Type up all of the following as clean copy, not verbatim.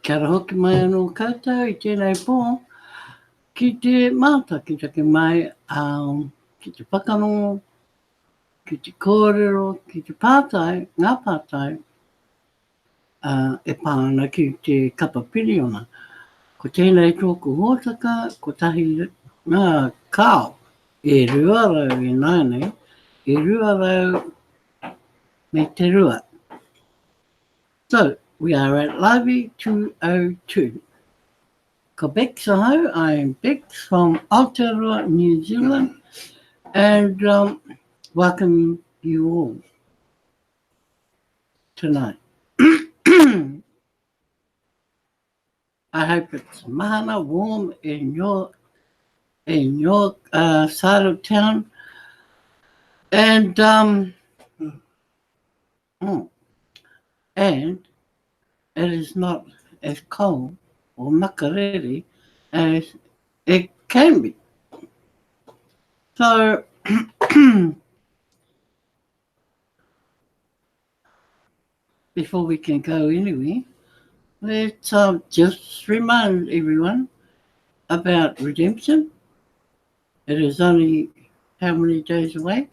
Kia ora hoki mai anō koutou I tēnei pō ki te māta ki take mai ki te whakarongo, ki te kōrero, ki te pātai, ngā pātai e pāna ki te kapa piriona. Ko tēnei tōku hōtaka, ko tahi kāo, e rua rau I nānei, e rua rau me te rua. So, we are at Live 202. Ko Bex ahau, I am Bex from Aotearoa, New Zealand, and welcome you all tonight. I hope it's mahana warm in your side of town, and and it is not as cold or makariri as it can be. So before we can go anywhere, let's just remind everyone about redemption. It is only how many days away?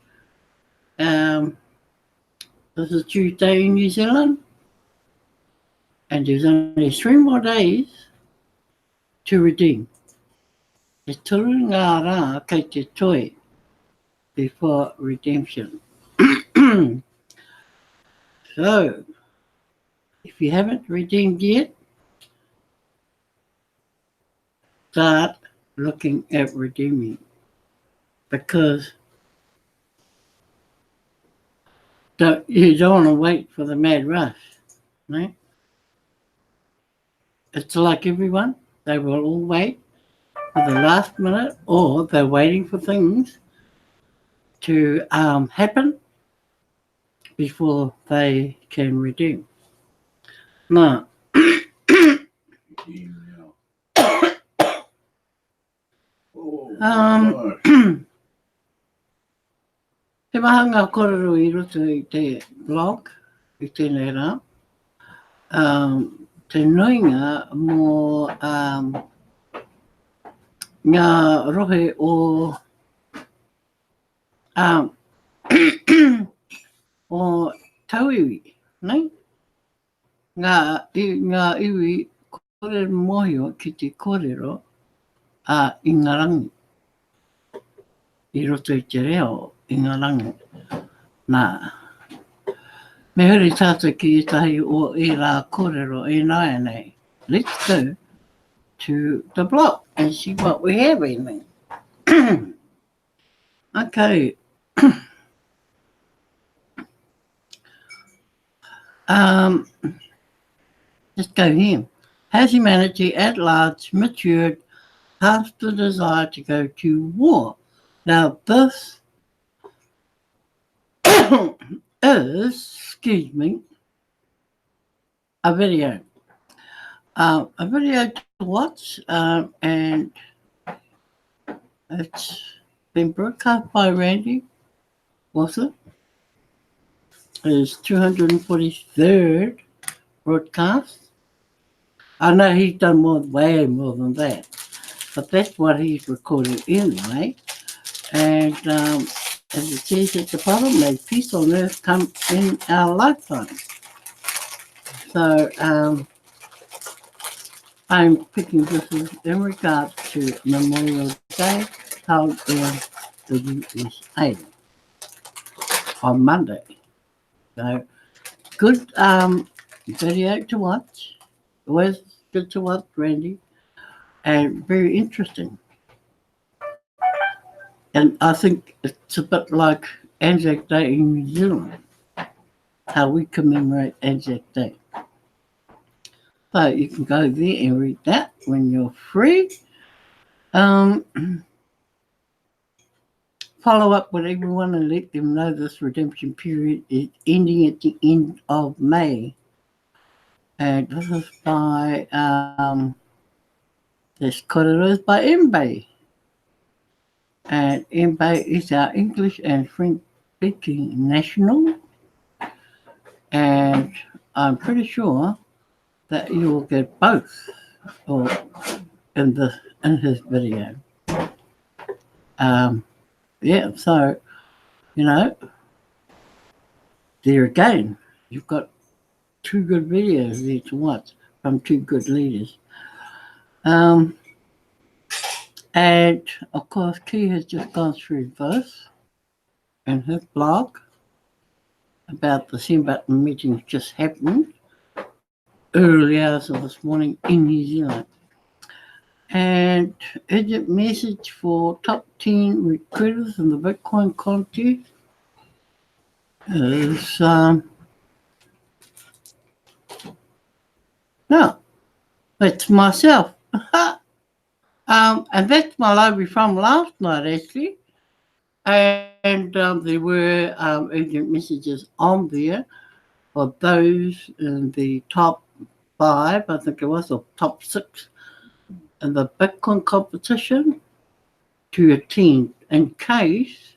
This is Tuesday in New Zealand, and there's only 3 more days to redeem. E turu ngā rā kei te toi before redemption. So, if you haven't redeemed yet, start looking at redeeming, because you don't want to wait for the mad rush, right? It's like everyone, they will all wait for the last minute, or they're waiting for things to happen before they can redeem. Now, te maha ngā korero I roto I te blog, I tēnei rā. Te noinga mō ngā rohe o o tauiwi, nei? Ngā iwi kore mohio ki te kōrero Ingarangi. I roto I te reo Ingarangi. Nā, me huri tātou ki itahi o I rā kōrero I nāia nei. Let's go to the blog and see what we have in there. Okay. Let's go here. Has humanity at large matured past the desire to go to war? Now this is, excuse me, a video. A video to watch, and it's been broadcast by Randy, was it? His 243rd broadcast. I know he's done way more than that, but that's what he's recorded anyway. And as it says at the bottom, may peace on earth come in our lifetime. So I'm picking this in regards to Memorial Day held in the USA on Monday. So good video to watch. Always good to watch, Randy, and very interesting. And I think it's a bit like Anzac Day in New Zealand, how we commemorate Anzac Day. So you can go there and read that when you're free. Follow up with everyone and let them know this redemption period is ending at the end of May. And this is by this kōrero is by Mbae. And Mbae is our English and French speaking national. And I'm pretty sure that you will get both or in his video. Yeah, so you know, there again, you've got two good videos there to watch from two good leaders. And of course, Key has just gone through this in his blog about the Send Button meeting just happened early hours of this morning in New Zealand. And urgent message for top 10 recruiters in the Bitcoin contest is no, it's myself. And that's my library from last night actually. And there were urgent messages on there for those in the top 5, I think it was, or top 6 in the Bitcoin competition to attend in case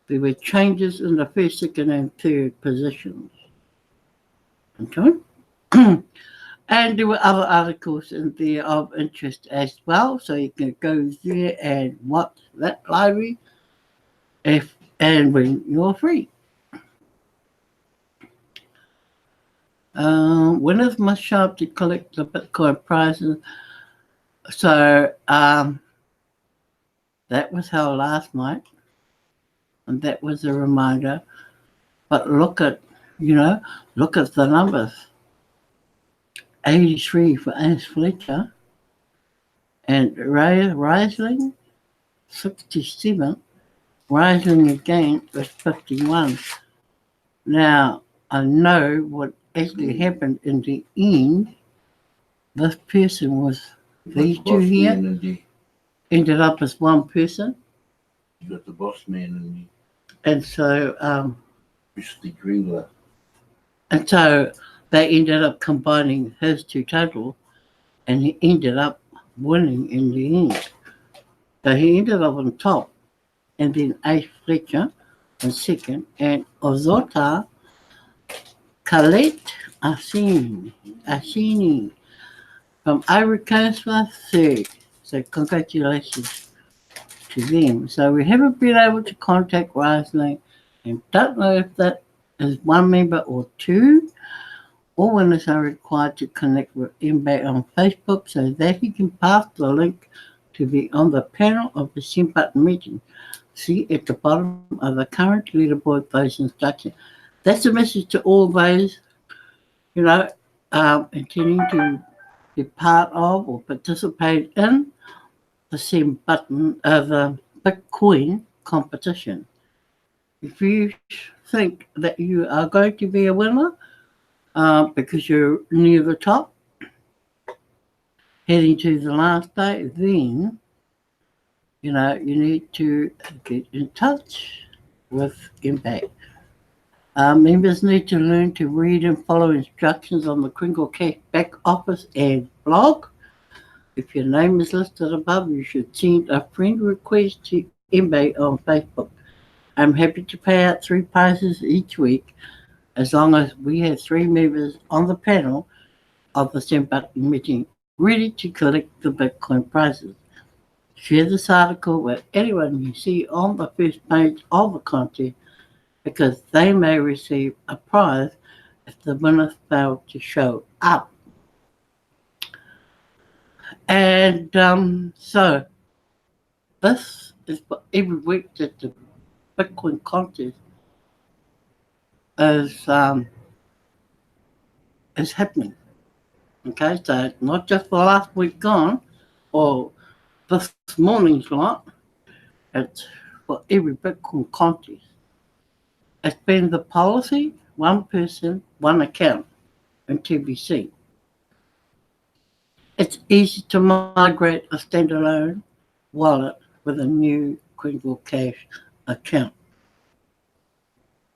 there were changes in the first, second, and third positions. Okay. And there were other articles in there of interest as well, so you can go there and watch that library if and when you're free. Winners must show up to collect the Bitcoin prizes. So that was held last night, and that was a reminder. But look at the numbers. 83 for Ace Fletcher, and Riesling, 67. Riesling again was 51. Now, I know what actually happened in the end. This person was, these two here, ended up as one person. You got the boss man in And so, Mr. Greenler. And so they ended up combining his two total, and he ended up winning in the end. So he ended up on top, and then Ace Fletcher in second, and Ozota Colette Assini from Ivory Coast was third. So congratulations to them. So we haven't been able to contact Riesling and don't know if that is one member or two. All winners are required to connect with Mbae on Facebook so that he can pass the link to be on the panel of the Send Button meeting. See at the bottom of the current leaderboard those instructions. That's a message to all those, intending to be part of or participate in the Send Button of the Bitcoin competition. If you think that you are going to be a winner because you're near the top, heading to the last day, then you need to get in touch with Impact. Members need to learn to read and follow instructions on the Kringle Cash back office and blog. If your name is listed above, you should send a friend request to Impact on Facebook. I'm happy to pay out 3 prizes each week as long as we have 3 members on the panel of the Send Button meeting ready to collect the Bitcoin prizes. Share this article with anyone you see on the first page of the contest because they may receive a prize if the winners fail to show up. And so this is for every week that the Bitcoin contest is happening. Okay, so not just for last week gone or this morning's lot, it's for every Bitcoin contest. It's been the policy, one person, one account in TBC. It's easy to migrate a standalone wallet with a new Kringle Cash account.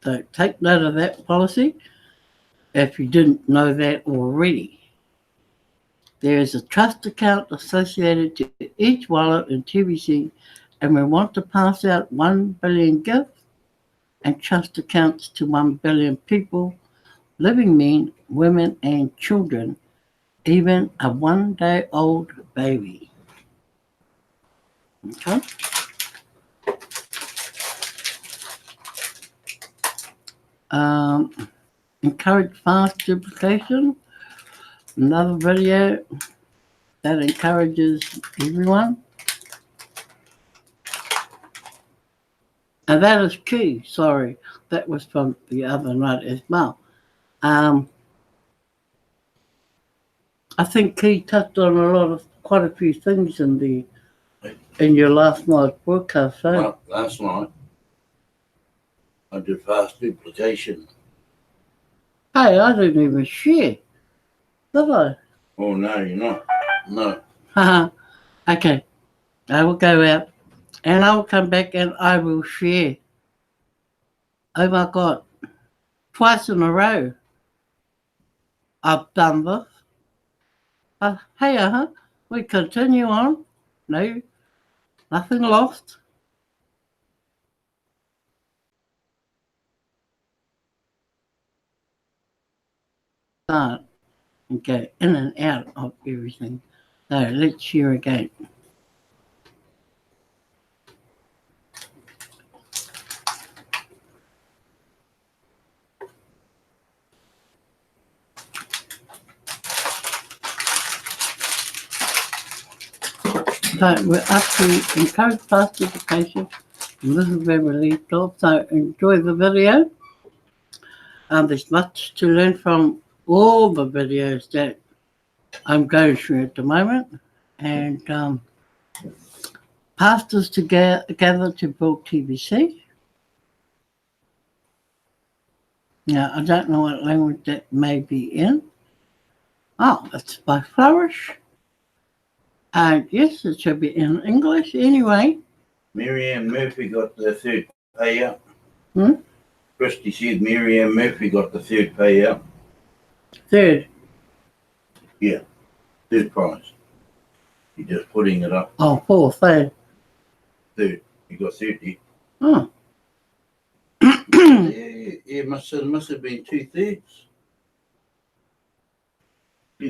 So take note of that policy if you didn't know that already. There is a trust account associated to each wallet in TBC, and we want to pass out 1 billion gifts and trust accounts to 1 billion people, living men, women, and children even a 1-day-old baby. Okay. Encourage fast duplication. Another video that encourages everyone. And that is key. Sorry, that was from the other night as well. I think Key touched on quite a few things in your last night's broadcast. So. Well, last night I did fast duplication. Hey, I didn't even share, did I? Oh no, you're not. No. Okay, I will go out and I will come back and I will share. Oh my God, twice in a row I've done this. Hey, we continue on. No, nothing lost. Start and go in and out of everything. So let's share again. So we're up to encourage fast education, and this is where we left off. So enjoy the video. There's much to learn from all the videos that I'm going through at the moment, and pastors together to build TBC. Now I don't know what language that may be in. Oh, it's by Flourish. And yes, it should be in English anyway. Miriam Murphy got the third payout. Hmm? Christy said Miriam Murphy got the third payout. Third. Third prize. You're just putting it up. Oh, fourth, third. Third. You got 30. Oh. Yeah, must have been 2/3.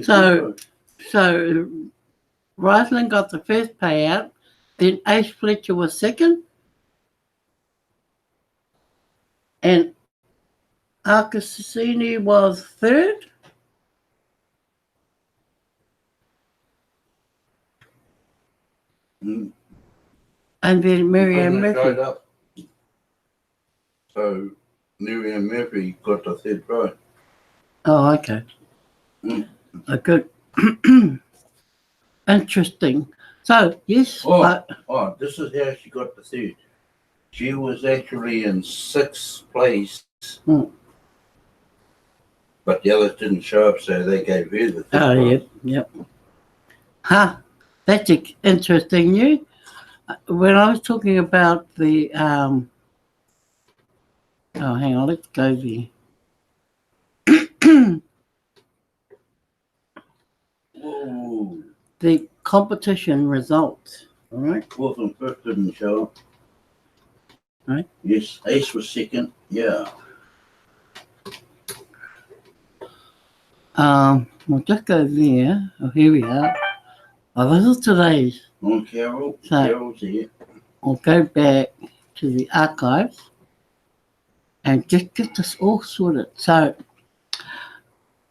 So Rosalind got the first payout, then Ace Fletcher was second, and Arcassini was third. Mm. And then Miriam Murphy. Up. So Miriam Murphy got the third prize. Oh, okay. Mm. Good. Interesting. So, yes. Oh, this is how she got the third. She was actually in 6th place. Mm. But the others didn't show up, so they gave her the third prize. Yep. That's interesting news. When I was talking about the, hang on, let's go there. Whoa. The competition results, all right? 4th and 5th didn't show up. Right. Yes, Ace was second. Yeah. We'll just go there. Oh, here we are. Oh, this is today's. On Carol. So- Carol's here. We'll go back to the archives and just get this all sorted. So,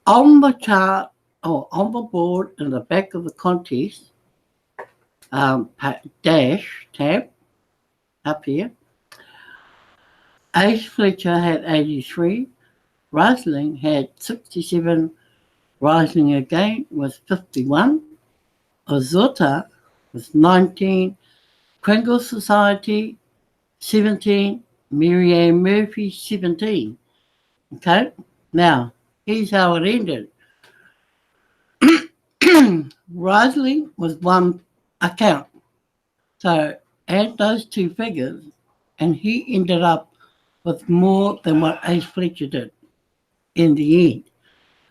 on the chart, or on the board in the back of the contest, dash tab up here, Ace Fletcher had 83, Rising had 67, Rising again was 51, Ozota was 19, Kringle Society 17, Miriam Murphy 17. Okay, now here's how it ended. Rising was one account. So add those two figures and he ended up with more than what Ace Fletcher did in the end.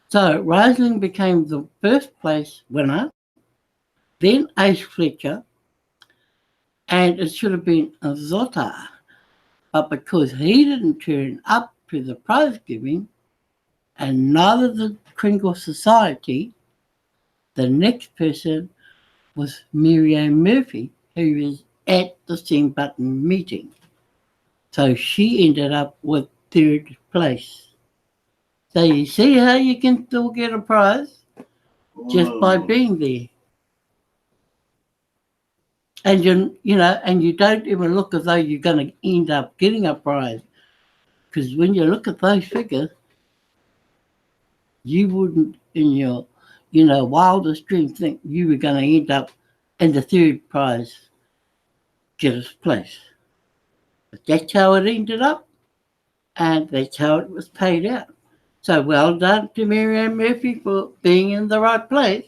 So Rising became the first place winner, then Ace Fletcher, and it should have been Zota. But because he didn't turn up to the prize giving, and neither did Kringle Society, The next person was Miriam Murphy, who was at the Send Button meeting. So she ended up with third place. So you see how you can still get a prize just by being there. And and you don't even look as though you're going to end up getting a prize. Because when you look at those figures, you wouldn't in your, wildest dream think you were going to end up in the third prize getter's place. But that's how it ended up, and that's how it was paid out. So well done to Miriam Murphy for being in the right place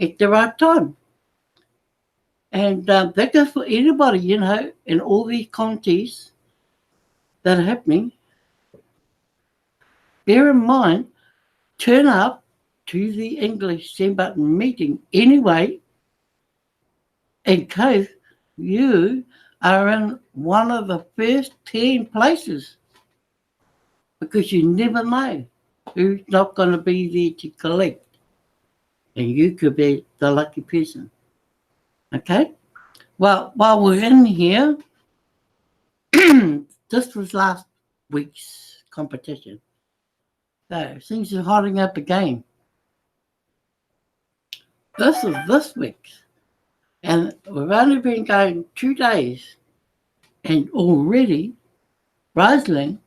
at the right time. And that goes for anybody, in all these contests that are happening. Bear in mind, turn up to the English Send Button meeting anyway, in case you are in one of the first 10 places, because you never know who's not going to be there to collect, and you could be the lucky person. Okay? Well, while we're in here, this was last week's competition. So things are hotting up again. This is this week's. And we've only been going 2 days. And already, Rosalind,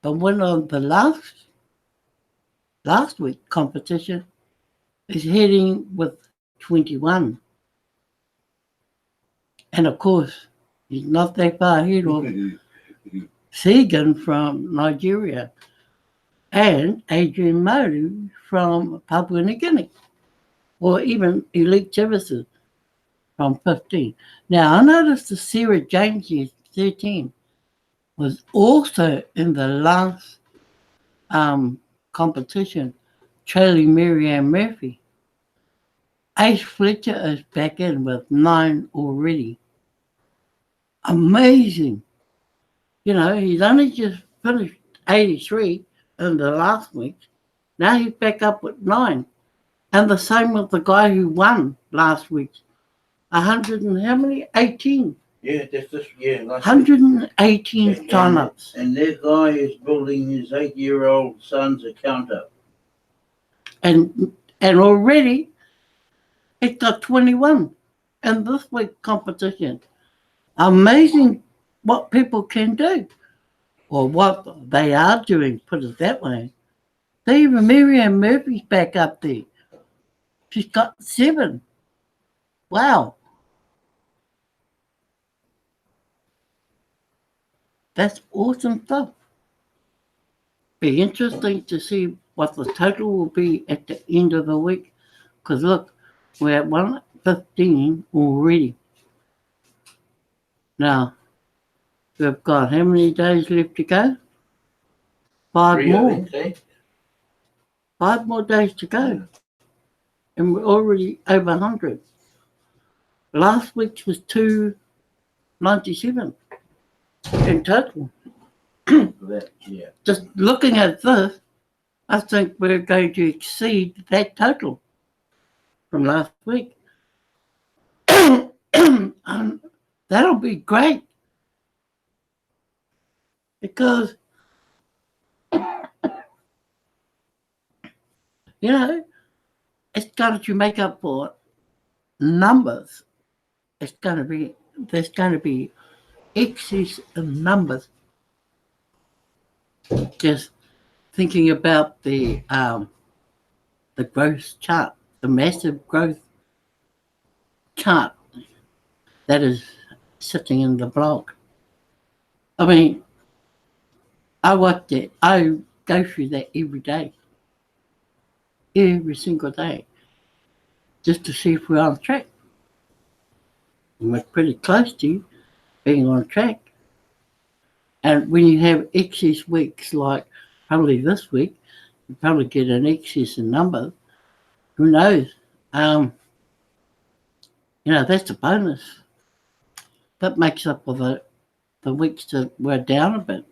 the winner of the last week's competition, is heading with 21. And of course, he's not that far ahead of Segan from Nigeria and Adrian Moru from Papua New Guinea, or even Elite Services from 15. Now, I noticed that Sarah James here, 13, was also in the last competition, trailing Miriam Murphy. Ace Fletcher is back in with 9 already. Amazing. He's only just finished 83 in the last week. Now he's back up with 9. And the same with the guy who won last week. 100 and how many? 18. Yeah, that's just, yeah. 118 sign-ups. And that guy is building his 8-year-old son's account up. And already it got 21 in this week's competition. Amazing what people can do, or what they are doing, put it that way. Even Miriam Murphy's back up there. She's got 7. Wow. That's awesome stuff. Be interesting to see what the total will be at the end of the week. Because look, we're at 115 already. Now, we've got how many days left to go? 5 3, more. I think, eh? 5 more days to go. And we're already over 100. Last week's was 297 in total. Yeah. Just looking at this, I think we're going to exceed that total from last week. That'll be great, because it's going to make up for numbers. There's going to be excess of numbers. Just thinking about the growth chart, the massive growth chart that is sitting in the blog. I mean, I watch it. I go through that every day, every single day, just to see if we're on track. And we're pretty close to being on track. And when you have excess weeks, like probably this week, you probably get an excess in numbers. Who knows? That's a bonus. That makes up for the weeks that we're down a bit.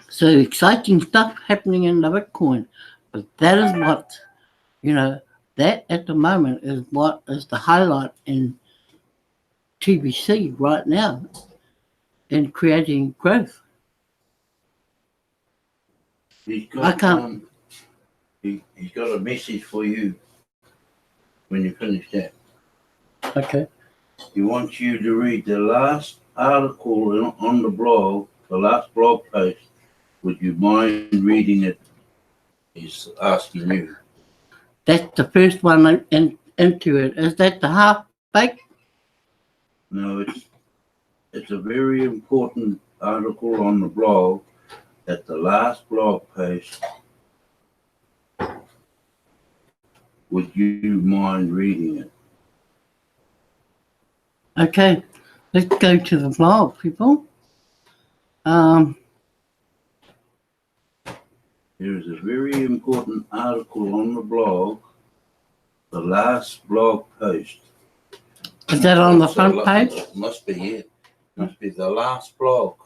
So exciting stuff happening in the Bitcoin. But that is what, that at the moment is what is the highlight in TBC right now in creating growth. He's I got, can't. he's got a message for you when you finish that. Okay. He wants you to read the last article on the blog, the last blog post. Would you mind reading it? He's asking you. That's the first one into it. Is that the half baked? No, it's a very important article on the blog. At the last blog post, would you mind reading it? Okay. Let's go to the blog, people. There is a very important article on the blog, the last blog post. Is that on the front page? Must be it. Must be the last blog.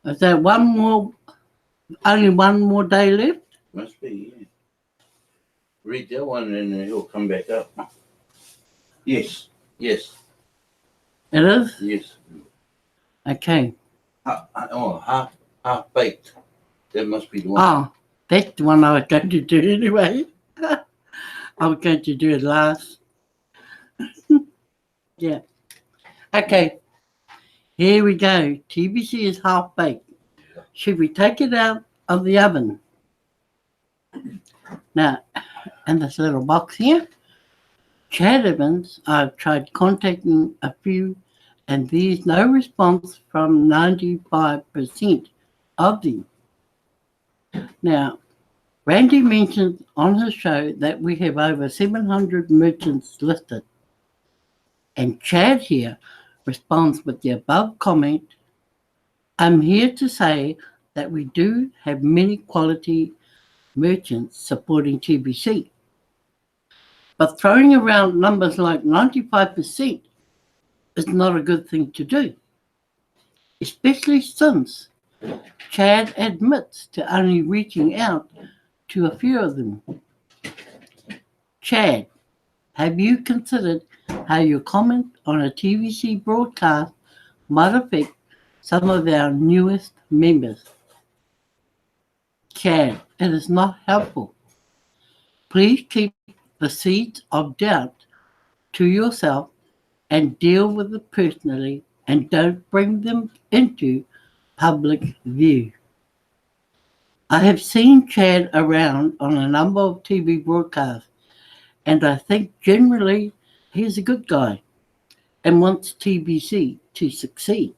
Is there only one more day left? Must be, yeah. Read that one and then he'll come back up. Yes. It is? Yes. Okay. Half baked. That must be the one. Oh, that's the one I was going to do anyway. I was going to do it last. Yeah. Okay. Here we go. TBC is half baked. Should we take it out of the oven? Now, in this little box here, Chad Evans, I've tried contacting a few, and there's no response from 95% of them. Now, Randy mentioned on his show that we have over 700 merchants listed. And Chad here responds with the above comment. I'm here to say that we do have many quality merchants supporting TBC. But throwing around numbers like 95% is not a good thing to do, especially since Chad admits to only reaching out to a few of them. Chad, have you considered how your comment on a TBC broadcast might affect some of our newest members? Chad, it is not helpful. Please keep the seeds of doubt to yourself and deal with it personally, and don't bring them into public view. I have seen Chad around on a number of TV broadcasts, and I think generally he's a good guy and wants TBC to succeed.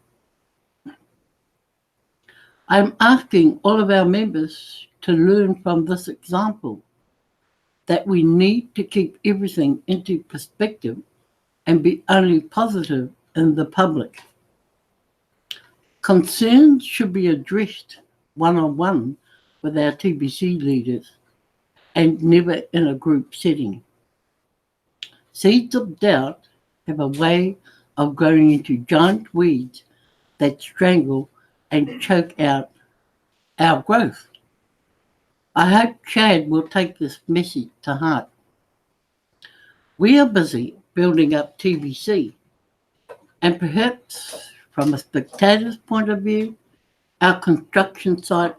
I'm asking all of our members to learn from this example, that we need to keep everything into perspective and be only positive in the public. Concerns should be addressed one-on-one with our TBC leaders and never in a group setting. Seeds of doubt have a way of growing into giant weeds that strangle and choke out our growth. I hope Chad will take this message to heart. We are busy building up TBC, and perhaps from a spectator's point of view, our construction site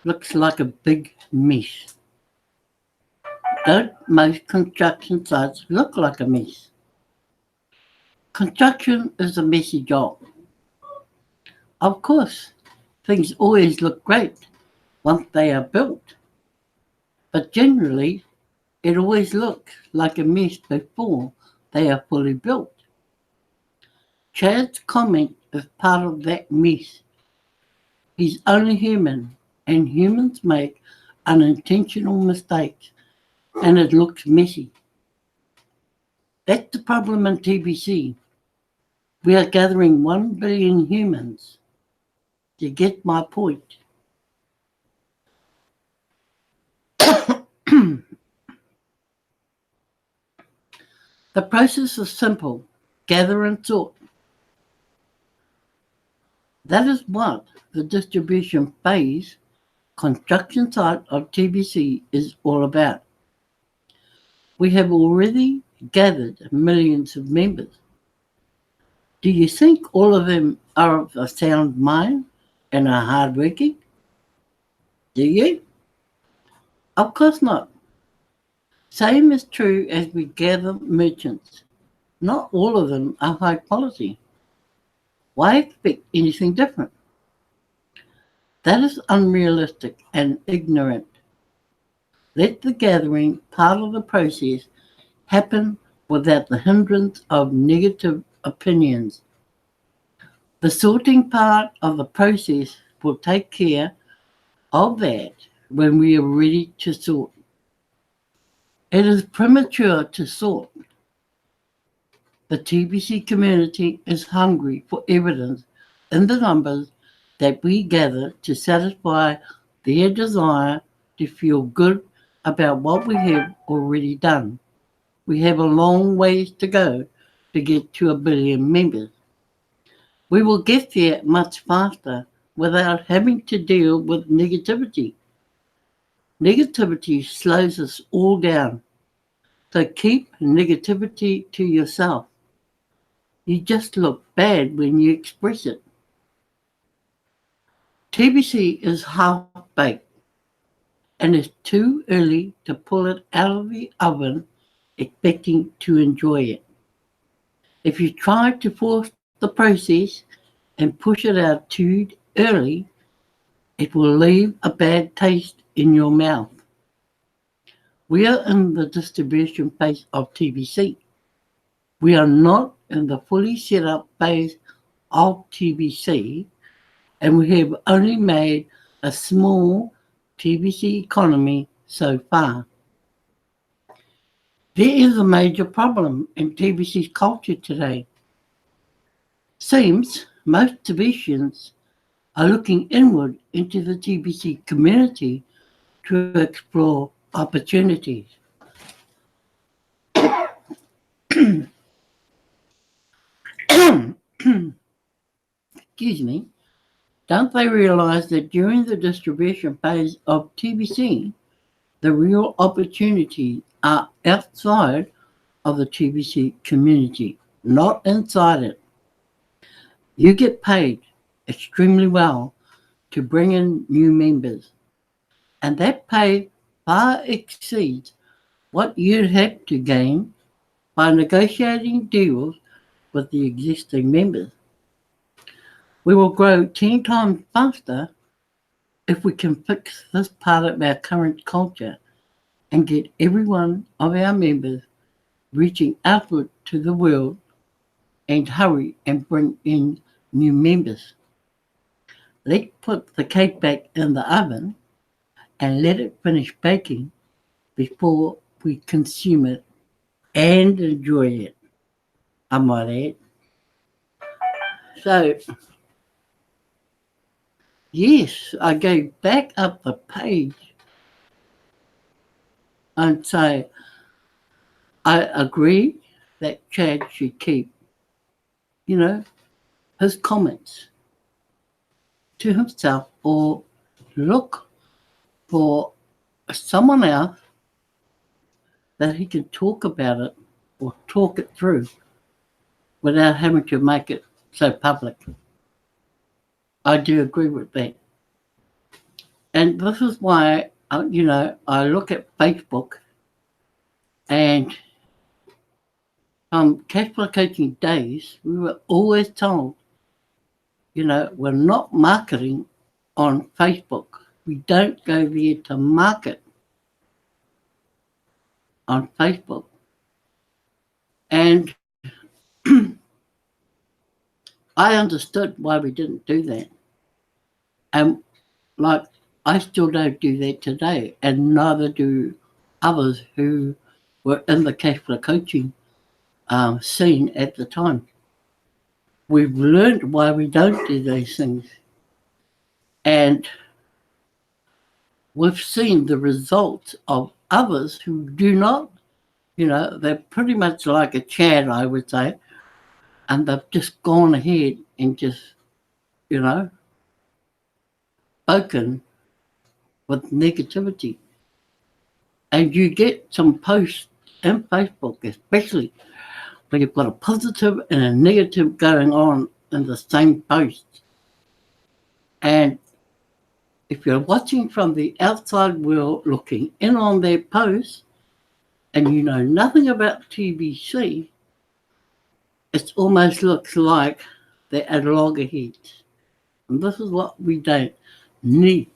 looks like a big mess. Don't most construction sites look like a mess? Construction is a messy job. Of course, things always look great once they are built, but generally it always looks like a mess before they are fully built. Chad's comment is part of that mess. He's only human, and humans make unintentional mistakes, and it looks messy. That's the problem in TBC. We are gathering 1 billion humans. You get my point. The process is simple. Gather and sort. That is what the distribution phase construction site of TBC is all about. We have already gathered millions of members. Do you think all of them are of a sound mind and are hardworking? Do you? Of course not. Same is true as we gather merchants. Not all of them are high quality. Why expect anything different? That is unrealistic and ignorant. Let the gathering part of the process happen without the hindrance of negative opinions. The sorting part of the process will take care of that when we are ready to sort. It is premature to sort. The TBC community is hungry for evidence in the numbers that we gather to satisfy their desire to feel good about what we have already done. We have a long ways to go to get to 1 billion members. We will get there much faster without having to deal with negativity. Negativity slows us all down. So keep negativity to yourself. You just look bad when you express it. TBC is half-baked and it's too early to pull it out of the oven expecting to enjoy it. If you try to force the process and push it out too early, it will leave a bad taste in your mouth. We are in the distribution phase of TBC. We are not in the fully set up phase of TBC, and we have only made a small TBC economy so far. There is a major problem in TBC's culture today. Seems most Tibetians are looking inward into the TBC community to explore opportunities. Excuse me. Don't they realize that during the distribution phase of TBC, the real opportunities are outside of the TBC community, not inside it? You get paid extremely well to bring in new members, and that pay far exceeds what you'd have to gain by negotiating deals with the existing members. We will grow 10 times faster if we can fix this part of our current culture and get every one of our members reaching outward to the world and hurry and bring in new members. Let's put the cake back in the oven and let it finish baking before we consume it and enjoy it, I might add. So, yes, I go back up the page and say, I agree that Chad should keep, his comments to himself or look for someone else that he can talk about it or talk it through without having to make it so public. I do agree with that. And this is why, I look at Facebook and Catholic Coaching Days, we were always told, we're not marketing on Facebook. We don't go there to market on Facebook. And I understood why we didn't do that. And I still don't do that today, and neither do others who were in the Catholic coaching scene at the time. We've learned why we don't do those things. And we've seen the results of others who do not, they're pretty much like a Chad, I would say, and they've just gone ahead and just, spoken with negativity. And you get some posts in Facebook, especially when you've got a positive and a negative going on in the same post. And if you're watching from the outside world, looking in on their posts, and you know nothing about TBC, it almost looks like they're at loggerheads. And this is what we don't need.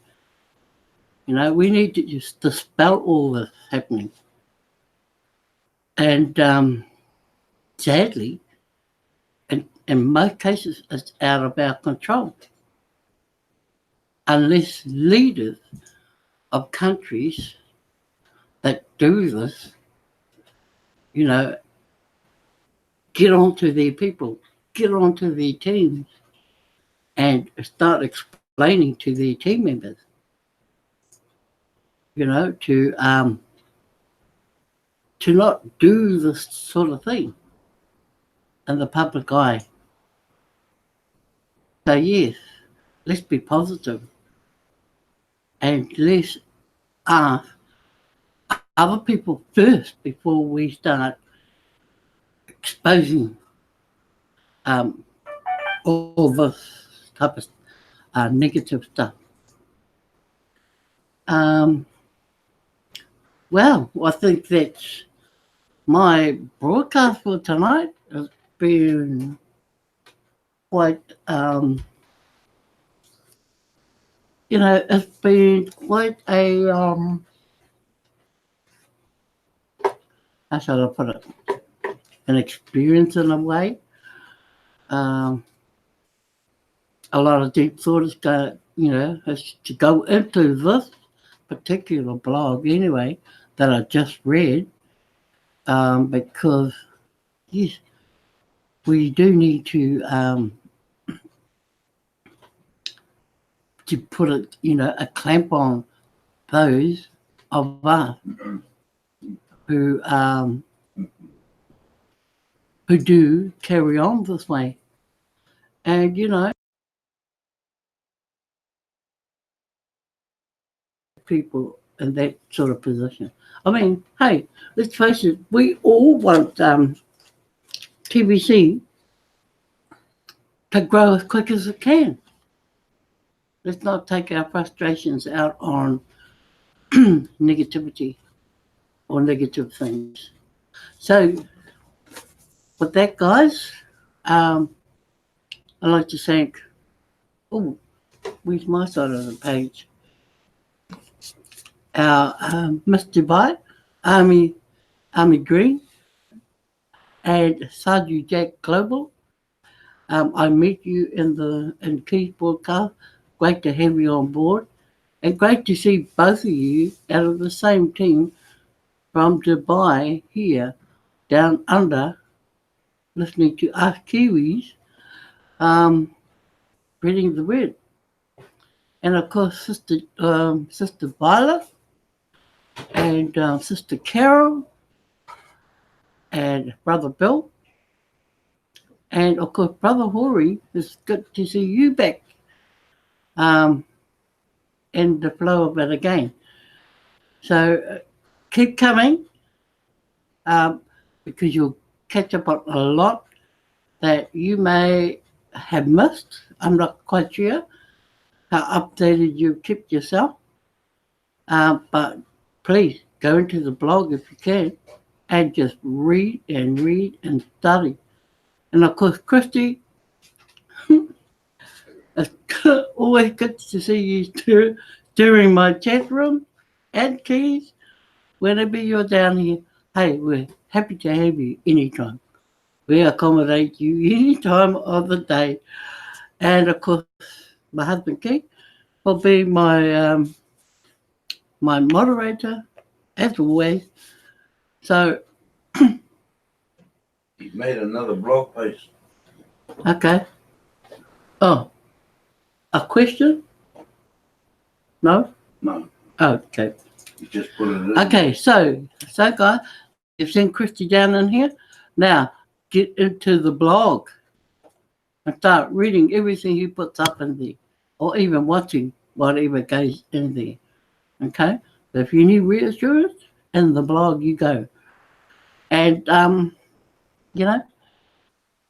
You know, we need to just dispel all this happening. And sadly, in most cases, it's out of our control. Unless leaders of countries that do this, you know, get onto their people, get onto their teams, and start explaining to their team members, you know, to not do this sort of thing in the public eye. So yes, let's be positive, and let's ask other people first before we start exposing all this type of negative stuff. Well, I think that's my broadcast for tonight. It's been quite, you know, it's been quite a, how shall I put it, an experience in a way. A lot of deep thought is going, you know, has to go into this particular blog anyway that I just read, because yes, we do need to put it, you know, a clamp on those of us who do carry on this way. And, you know, people in that sort of position. I mean, hey, let's face it, we all want TBC to grow as quick as it can. Let's not take our frustrations out on negativity or negative things. So, with that, guys, I'd like to thank, oh, where's my side of the page? Our Mr. Dubai, Army Green, and Saju Jack Global. I meet you in Keith's broadcast. Great to have you on board, and great to see both of you out of the same team from Dubai here, down under, listening to us Kiwis, spreading the word. And of course, Sister Violet and Sister Carol and Brother Bill, and of course Brother Hori. It's good to see you back in the flow of it again. So keep coming, because you'll catch up on a lot that you may have missed. I'm not quite sure how updated you kept yourself, but please go into the blog if you can and just read and study. And of course, Christy, it's always good to see you too during my chat room and Keys. Whenever you're down here, hey, we're happy to have you anytime. We accommodate you any time of the day. And of course, my husband Keith will be my my moderator, as always. So, He's made another blog post. okay. Oh, a question? No? No, Oh, okay. he just put it in. Okay, so guys, you've seen Christy down in here. Now, get into the blog and start reading everything he puts up in there, or even watching whatever goes in there. Okay? So if you need reassurance, in the blog you go. And, you know,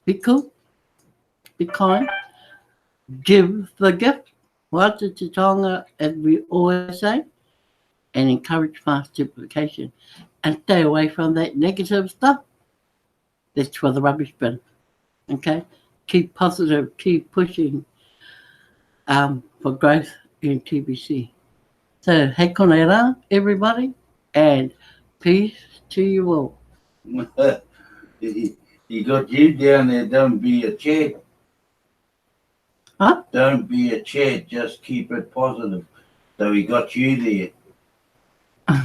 be cool, be kind, give the gift, wata te taonga, as we always say, and encourage multiplication. And stay away from that negative stuff. That's for the rubbish bin. Okay? Keep positive, keep pushing for growth in TBC. So, he kone rā, everybody, and peace to you all. He got you down there, don't be a chat. Huh? Don't be a chat, just keep it positive. So he got you there.